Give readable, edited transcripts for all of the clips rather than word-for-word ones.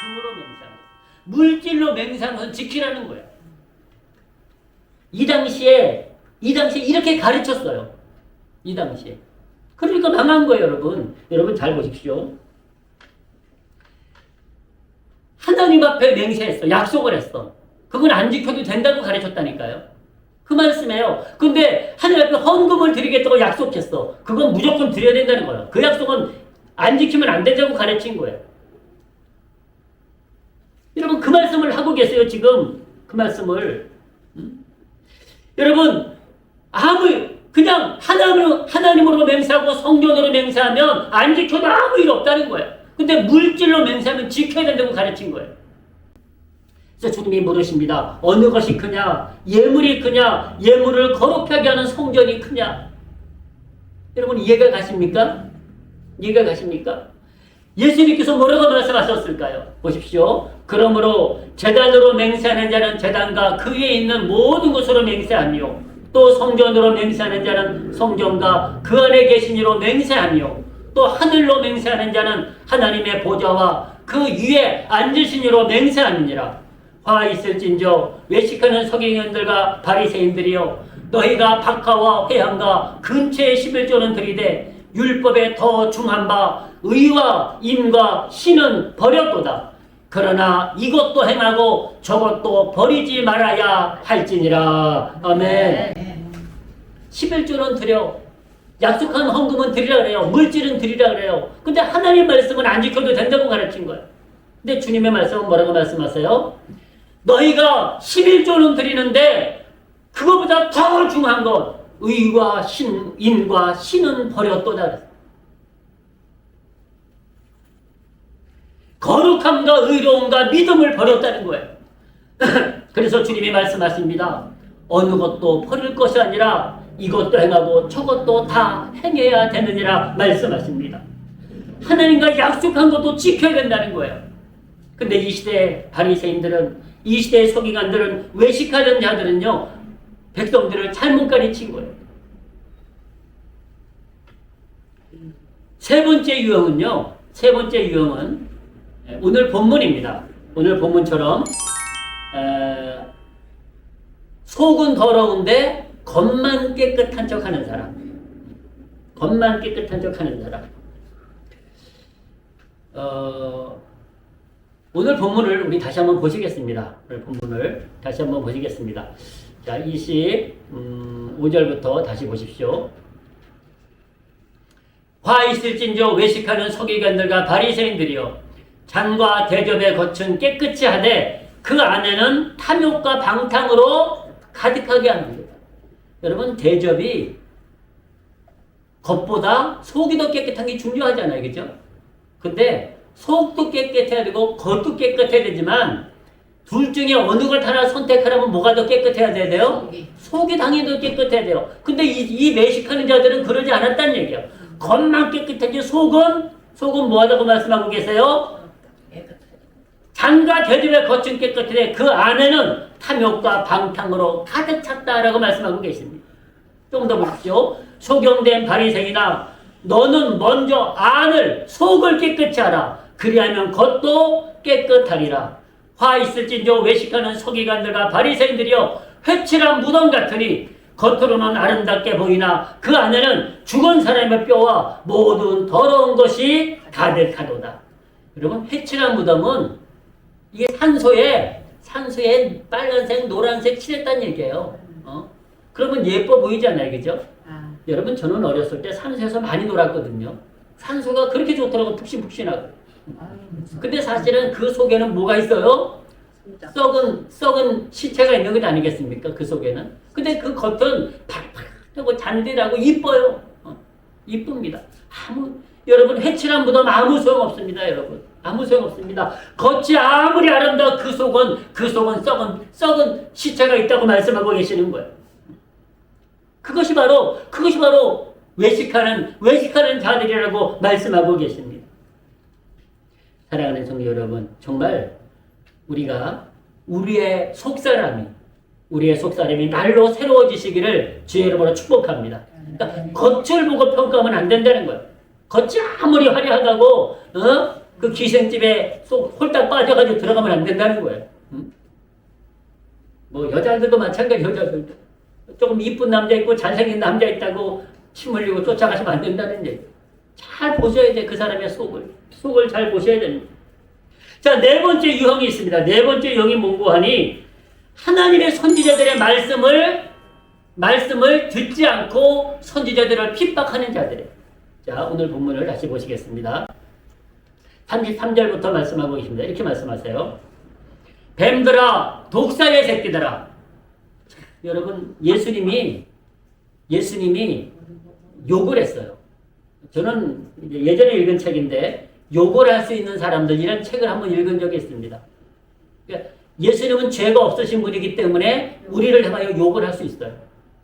참으로 맹세하는 것. 물질로 맹세하는 것은 지키라는 거예요. 이 당시에 이렇게 가르쳤어요. 이 당시에. 그러니까 망한 거예요, 여러분. 여러분 잘 보십시오. 하나님 앞에 맹세했어. 약속을 했어. 그건 안 지켜도 된다고 가르쳤다니까요. 그 말씀이에요. 근데 하나님 앞에 헌금을 드리겠다고 약속했어. 그건 무조건 드려야 된다는 거예요. 그 약속은 안 지키면 안 된다고 가르친 거예요. 여러분 그 말씀을 하고 계세요, 지금. 그 말씀을. 여러분 그냥 하나님으로 맹세하고 성전으로 맹세하면 안 지켜도 아무 일 없다는 거예요. 근데 물질로 맹세하면 지켜야 된다고 가르친 거예요. 그래서 주님이 물으십니다. 어느 것이 크냐? 예물이 크냐? 예물을 거룩하게 하는 성전이 크냐? 여러분 이해가 가십니까? 이해가 가십니까? 예수님께서 뭐라고 말씀하셨을까요? 보십시오. 그러므로 제단으로 맹세하는 자는 제단과 그 위에 있는 모든 것으로 맹세하며 또 성전으로 맹세하는 자는 성전과 그 안에 계신 이로 맹세하며 또 하늘로 맹세하는 자는 하나님의 보좌와 그 위에 앉으신 이로 맹세하느니라. 화 있을진저 외식하는 서기관들과 바리새인들이여 너희가 박하와 회향과 근처의 11조는 들이되 율법에 더 중한 바 의와 임과 신은 버렸도다. 그러나 이것도 행하고 저것도 버리지 말아야 할지니라. 아멘. 11조는 드려. 약속한 헌금은 드리라 그래요. 물질은 드리라 그래요. 근데 하나님 말씀은 안 지켜도 된다고 가르친 거예요. 근데 주님의 말씀은 뭐라고 말씀하세요? 너희가 11조는 드리는데 그거보다 더 중요한 것 의와 인과 신은 버렸도다. 거룩함과 의로움과 믿음을 버렸다는 거예요. 그래서 주님이 말씀하십니다. 어느 것도 버릴 것이 아니라 이것도 행하고 저것도 다 행해야 되느니라 말씀하십니다. 하나님과 약속한 것도 지켜야 된다는 거예요. 근데 이 시대의 바리새인들은, 이 시대의 서기관들은, 외식하는 자들은요, 백성들을 잘못 가르친 거예요. 세 번째 유형은 오늘 본문입니다. 오늘 본문처럼 속은 더러운데 겉만 깨끗한 척 하는 사람. 겉만 깨끗한 척 하는 사람. 오늘 본문을 우리 다시 한번 보시겠습니다. 오늘 본문을 다시 한번 보시겠습니다. 자, 25절부터 다시 보십시오. 화 있을진저 외식하는 서기관들과 바리새인들이여 잔과 대접의 겉은 깨끗이 하되 그 안에는 탐욕과 방탕으로 가득하게 합니다. 여러분 대접이 겉보다 속이 더 깨끗한 게 중요하잖아요. 그죠? 근데 속도 깨끗해야 되고 겉도 깨끗해야 되지만 둘 중에 어느 걸 하나 선택하려면 뭐가 더 깨끗해야 돼요? 속이 당연히 더 깨끗해야 돼요. 근데 이 매식하는 자들은 그러지 않았다는 얘기예요. 겉만 깨끗하지 속은 뭐하다고 말씀하고 계세요? 잔과 대접의 겉은 깨끗한데 그 안에는 탐욕과 방탕으로 가득 찼다라고 말씀하고 계십니다. 좀 더 보십시오. 소경된 바리새인아 너는 먼저 속을 깨끗이 하라. 그리하면 겉도 깨끗하리라. 화 있을진저 외식하는 서기관들과 바리새인들이여 회칠한 무덤 같으니 겉으로는 아름답게 보이나 그 안에는 죽은 사람의 뼈와 모든 더러운 것이 가득하도다. 여러분 회칠한 무덤은 이게 산소에 빨간색, 노란색 칠했다는 얘기예요. 그러면 예뻐 보이잖아요, 그죠? 여러분 저는 어렸을 때 산소에서 많이 놀았거든요. 산소가 그렇게 좋더라고, 푹신푹신하고. 근데 사실은 그 속에는 뭐가 있어요? 썩은 시체가 있는 것 아니겠습니까? 그 속에는. 근데 그 겉은 팍팍하고 잔디라고 이뻐요. 이쁩니다. 여러분 회칠한 무덤 아무 소용없습니다. 여러분 아무 소용없습니다. 겉이 아무리 아름다워 그 속은 썩은 시체가 있다고 말씀하고 계시는 거예요. 그것이 바로 외식하는 자들이라고 말씀하고 계십니다. 사랑하는 성도 여러분, 정말 우리의 속사람이 날로 새로워지시기를 주의 이름으로 축복합니다. 그러니까 겉을 보고 평가하면 안 된다는 거예요. 겉이 아무리 화려하다고 그 기생집에 쏙 홀딱 빠져가지고 들어가면 안 된다는 거예요. 응? 뭐 여자들도 마찬가지. 여자들도 조금 이쁜 남자 있고 잘생긴 남자 있다고 침 흘리고 쫓아가시면 안 된다는 얘기. 잘 보셔야 돼. 그 사람의 속을 잘 보셔야 됩니다. 자, 네 번째 유형이 있습니다. 네 번째 유형이 뭔고 하니 하나님의 선지자들의 말씀을 듣지 않고 선지자들을 핍박하는 자들이에요. 자, 오늘 본문을 다시 보시겠습니다. 33절부터 말씀하고 계십니다. 이렇게 말씀하세요. 뱀들아, 독사의 새끼들아. 여러분, 예수님이 욕을 했어요. 저는 예전에 읽은 책인데 욕을 할 수 있는 사람들이라는 책을 한번 읽은 적이 있습니다. 그러니까 예수님은 죄가 없으신 분이기 때문에 우리를 향하여 욕을 할 수 있어요.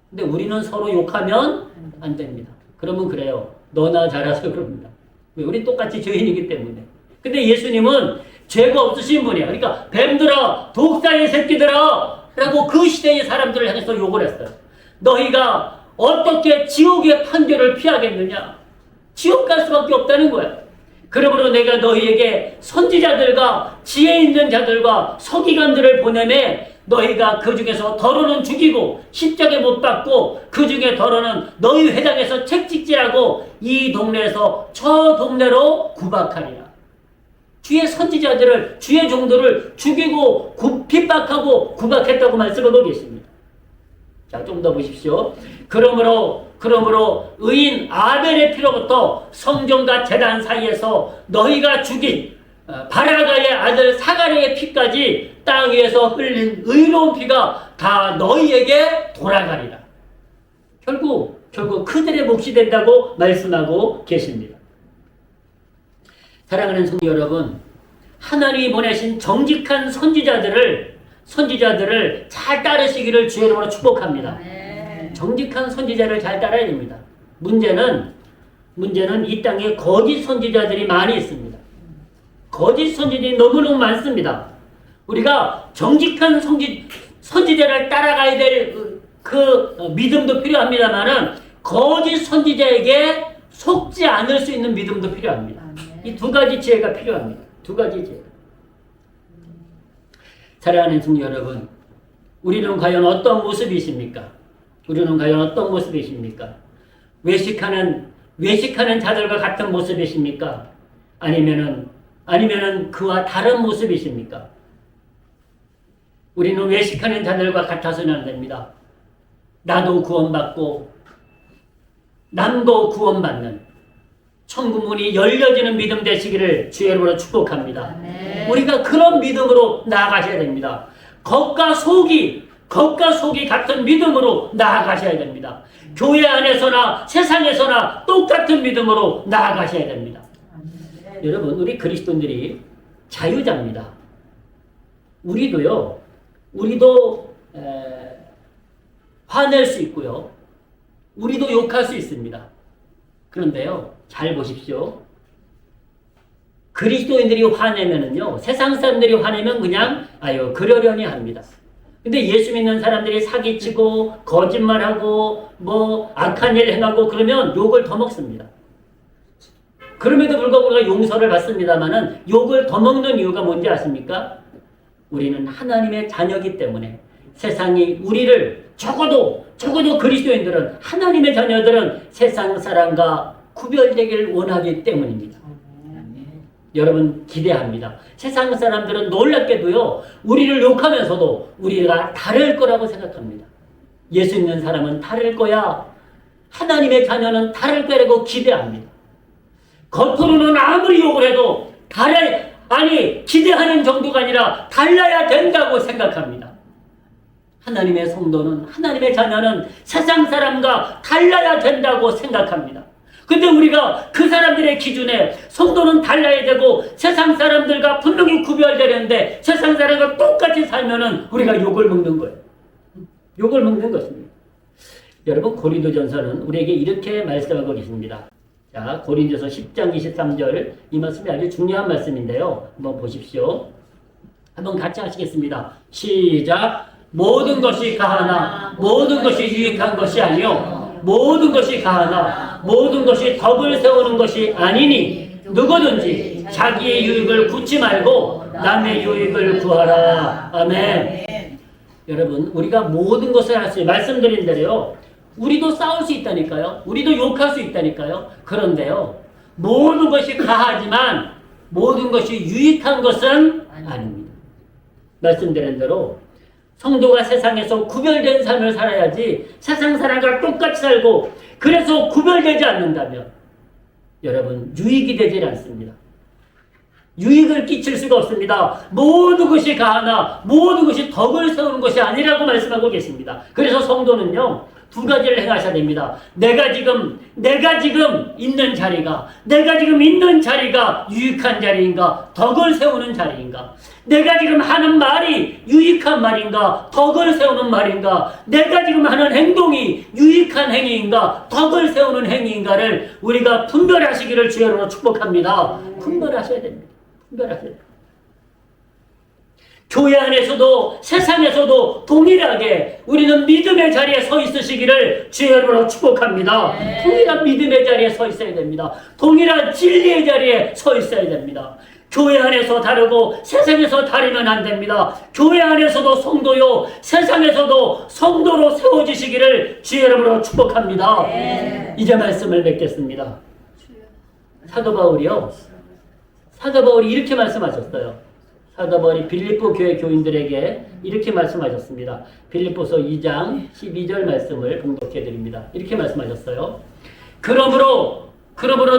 근데 우리는 서로 욕하면 안 됩니다. 그러면 그래요. 너나 잘해서 그럽니다. 왜? 우리 똑같이 죄인이기 때문에. 근데 예수님은 죄가 없으신 분이에요. 그러니까 뱀들아, 독사의 새끼들아 라고 그 시대의 사람들을 향해서 욕을 했어요. 너희가 어떻게 지옥의 판결을 피하겠느냐? 지옥 갈 수밖에 없다는 거야. 그러므로 내가 너희에게 선지자들과 지혜 있는 자들과 서기관들을 보내매 너희가 그 중에서 더러는 죽이고 십자가에 못 박고 그 중에 더러는 너희 회당에서 책찍질하고 이 동네에서 저 동네로 구박하리라. 주의 선지자들을, 주의 종들을 죽이고 핍박하고 구박했다고 말씀하고 계십니다. 자, 좀 더 보십시오. 그러므로 의인 아벨의 피로부터 성전과 제단 사이에서 너희가 죽인 바라가의 아들 사가랴의 피까지 땅 위에서 흘린 의로운 피가 다 너희에게 돌아가리라. 결국 그들의 몫이 된다고 말씀하고 계십니다. 사랑하는 성도 여러분, 하나님이 보내신 정직한 선지자들을 잘 따르시기를 주의 이름으로 축복합니다. 정직한 선지자를 잘 따라야 됩니다. 문제는 이 땅에 거짓 선지자들이 많이 있습니다. 거짓 선지자들이 너무너무 많습니다. 우리가 정직한 선지자를 따라가야 될 그 믿음도 필요합니다만은 거짓 선지자에게 속지 않을 수 있는 믿음도 필요합니다. 이 두 가지 지혜가 필요합니다. 두 가지 지혜. 사랑하는 성도 여러분, 우리는 과연 어떤 모습이십니까? 외식하는 자들과 같은 모습이십니까? 아니면은 그와 다른 모습이십니까? 우리는 외식하는 자들과 같아서는 안 됩니다. 나도 구원받고 남도 구원받는 천국 문이 열려지는 믿음 되시기를 주의 이름으로 축복합니다. 우리가 그런 믿음으로 나아가셔야 됩니다. 겉과 속이 같은 믿음으로 나아가셔야 됩니다. 교회 안에서나 세상에서나 똑같은 믿음으로 나아가셔야 됩니다. 여러분, 우리 그리스도인들이 자유자입니다. 우리도 화낼 수 있고요. 우리도 욕할 수 있습니다. 그런데요, 잘 보십시오. 그리스도인들이 화내면은요, 세상 사람들이 화내면 그냥 그러려니 합니다. 근데 예수 믿는 사람들이 사기치고 거짓말하고 뭐 악한 일 행하고 그러면 욕을 더 먹습니다. 그럼에도 불구하고 우리가 용서를 받습니다만은 욕을 더 먹는 이유가 뭔지 아십니까? 우리는 하나님의 자녀이기 때문에 세상이 우리를 적어도 그리스도인들은, 하나님의 자녀들은 세상 사람과 구별되기를 원하기 때문입니다. 여러분, 기대합니다. 세상 사람들은 놀랍게도요, 우리를 욕하면서도 우리가 다를 거라고 생각합니다. 예수 믿는 사람은 다를 거야, 하나님의 자녀는 다를 거라고 기대합니다. 겉으로는 아무리 욕을 해도 기대하는 정도가 아니라 달라야 된다고 생각합니다. 하나님의 성도는, 하나님의 자녀는 세상 사람과 달라야 된다고 생각합니다. 근데 우리가 그 사람들의 기준에 성도는 달라야 되고 세상 사람들과 분명히 구별되는데 세상 사람과 똑같이 살면은 우리가 욕을 먹는 거예요. 욕을 먹는 것입니다. 여러분, 고린도전서는 우리에게 이렇게 말씀하고 계십니다. 자, 고린도서 10장 23절, 이 말씀이 아주 중요한 말씀인데요. 한번 보십시오. 한번 같이 하시겠습니다. 시작. 모든 것이 가하나 모든 것이 유익한 것이 아니요 모든 것이 가하나 모든 것이 덕을 세우는 것이 아니니 누구든지 자기의 유익을 굳지 말고 남의 유익을 구하라. 아멘. 여러분, 우리가 모든 것을 할 수 있어요. 말씀드린 대로요. 우리도 싸울 수 있다니까요. 우리도 욕할 수 있다니까요. 그런데요, 모든 것이 가하지만 모든 것이 유익한 것은 아닙니다. 말씀드린 대로 성도가 세상에서 구별된 삶을 살아야지 세상 사람과 똑같이 살고 그래서 구별되지 않는다면 여러분 유익이 되질 않습니다. 유익을 끼칠 수가 없습니다. 모든 것이 가하나 모든 것이 덕을 세우는 것이 아니라고 말씀하고 계십니다. 그래서 성도는요, 두 가지를 행하셔야 됩니다. 내가 지금 있는 자리가 유익한 자리인가, 덕을 세우는 자리인가? 내가 지금 하는 말이 유익한 말인가, 덕을 세우는 말인가? 내가 지금 하는 행동이 유익한 행위인가, 덕을 세우는 행위인가를 우리가 분별하시기를 주여로 축복합니다. 분별하셔야 됩니다. 분별하셔야 됩니다. 교회 안에서도 세상에서도 동일하게 우리는 믿음의 자리에 서 있으시기를 주의 이름으로 축복합니다. 동일한 믿음의 자리에 서 있어야 됩니다. 동일한 진리의 자리에 서 있어야 됩니다. 교회 안에서 다르고 세상에서 다르면 안 됩니다. 교회 안에서도 성도요, 세상에서도 성도로 세워지시기를 주의 이름으로 축복합니다. 이제 말씀을 맺겠습니다. 사도 바울이 이렇게 말씀하셨어요. 사도 바울이 빌립보 교회 교인들에게 이렇게 말씀하셨습니다. 빌립보서 2장 12절 말씀을 봉독해 드립니다. 이렇게 말씀하셨어요. 그러므로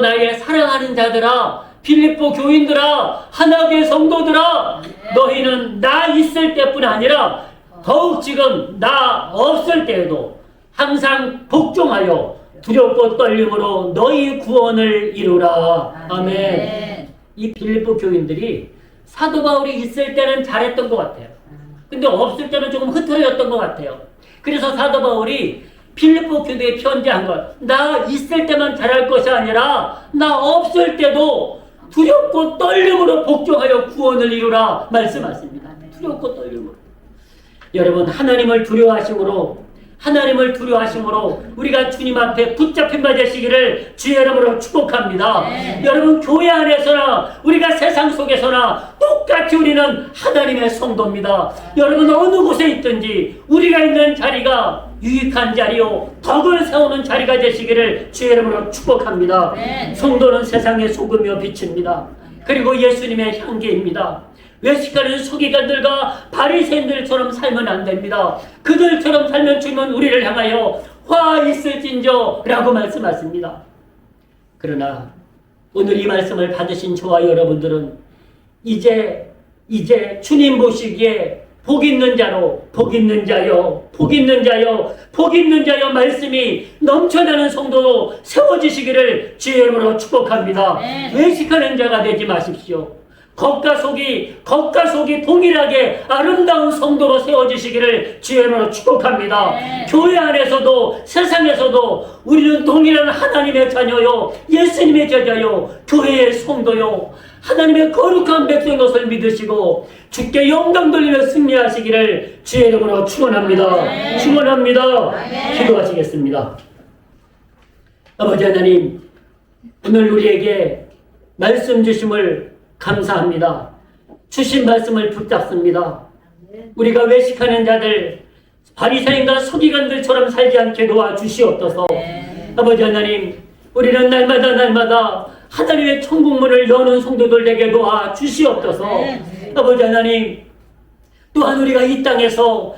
나의 사랑하는 자들아, 빌립보 교인들아, 하나교회 성도들아, 너희는 나 있을 때뿐 아니라 더욱 지금 나 없을 때에도 항상 복종하여 두렵고 떨림으로 너희 구원을 이루라. 아멘. 이 빌립보 교인들이 사도 바울이 있을 때는 잘했던 것 같아요. 근데 없을 때는 조금 흐트러졌던 것 같아요. 그래서 사도 바울이 빌립보 교회에 편지한 것, 나 있을 때만 잘할 것이 아니라 나 없을 때도 두렵고 떨림으로 복종하여 구원을 이루라 말씀하십니다. 두렵고 떨림으로. 여러분, 하나님을 두려워하심으로 우리가 주님 앞에 붙잡힌 바 되시기를 주의 이름으로 축복합니다. 여러분, 교회 안에서나 우리가 세상 속에서나 똑같이 우리는 하나님의 성도입니다. 여러분, 어느 곳에 있든지 우리가 있는 자리가 유익한 자리요, 덕을 세우는 자리가 되시기를 주의 이름으로 축복합니다. 성도는 세상의 소금이요 빛입니다. 그리고 예수님의 향기입니다. 외식하는 서기관들과 바리새인들처럼 살면 안 됩니다. 그들처럼 살면 주님은 우리를 향하여 화 있을진저 라고 말씀하십니다. 그러나 오늘 이 말씀을 받으신 저와 여러분들은 이제 주님 보시기에 복 있는 자요 말씀이 넘쳐나는 성도로 세워지시기를 주의 이름으로 축복합니다. 외식하는 자가 되지 마십시오. 겉과 속이 동일하게 아름다운 성도로 세워지시기를 주의 이름으로 축복합니다. 교회 안에서도 세상에서도 우리는 동일한 하나님의 자녀요, 예수님의 제자요, 교회의 성도요, 하나님의 거룩한 백성인 것을 믿으시고 주께 영광 돌리며 승리하시기를 주의 이름으로 축원합니다. 기도하시겠습니다. 아버지 하나님, 오늘 우리에게 말씀 주심을 감사합니다. 주신 말씀을 붙잡습니다. 우리가 외식하는 자들, 바리새인과 서기관들처럼 살지 않게 도와주시옵소서. 아버지 하나님, 우리는 날마다 하나님의 천국문을 여는 성도들 되게 도와주시옵소서. 아버지 하나님, 또한 우리가 이 땅에서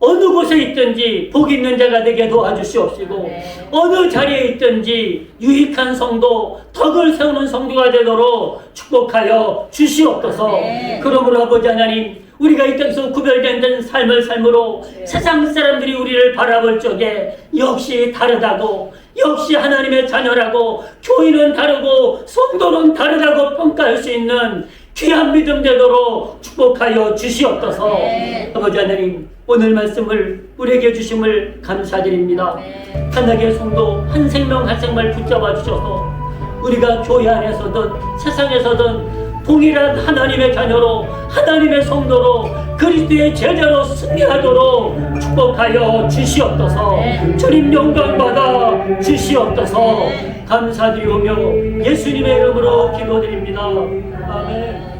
어느 곳에 있든지 복 있는 자가 되게 도와주시옵시고, 어느 자리에 있든지 유익한 성도, 덕을 세우는 성도가 되도록 축복하여 주시옵소서. 그러므로 아버지 하나님, 우리가 이 땅에서 구별된 삶을 삶으로 세상 사람들이 우리를 바라볼 적에 역시 다르다고, 역시 하나님의 자녀라고, 교인은 다르고 성도는 다르다고 평가할 수 있는 귀한 믿음 되도록 축복하여 주시옵소서. 아버지 하나님, 오늘 말씀을 우리에게 주심을 감사드립니다. 하나님의 성도 한 생명 한 생명 붙잡아 주셔서 우리가 교회 안에서든 세상에서든 동일한 하나님의 자녀로, 하나님의 성도로, 그리스도의 제자로 승리하도록 축복하여 주시옵소서. 주님 영광 받아 주시옵소서. 감사드리오며 예수님의 이름으로 기도드립니다. 아멘.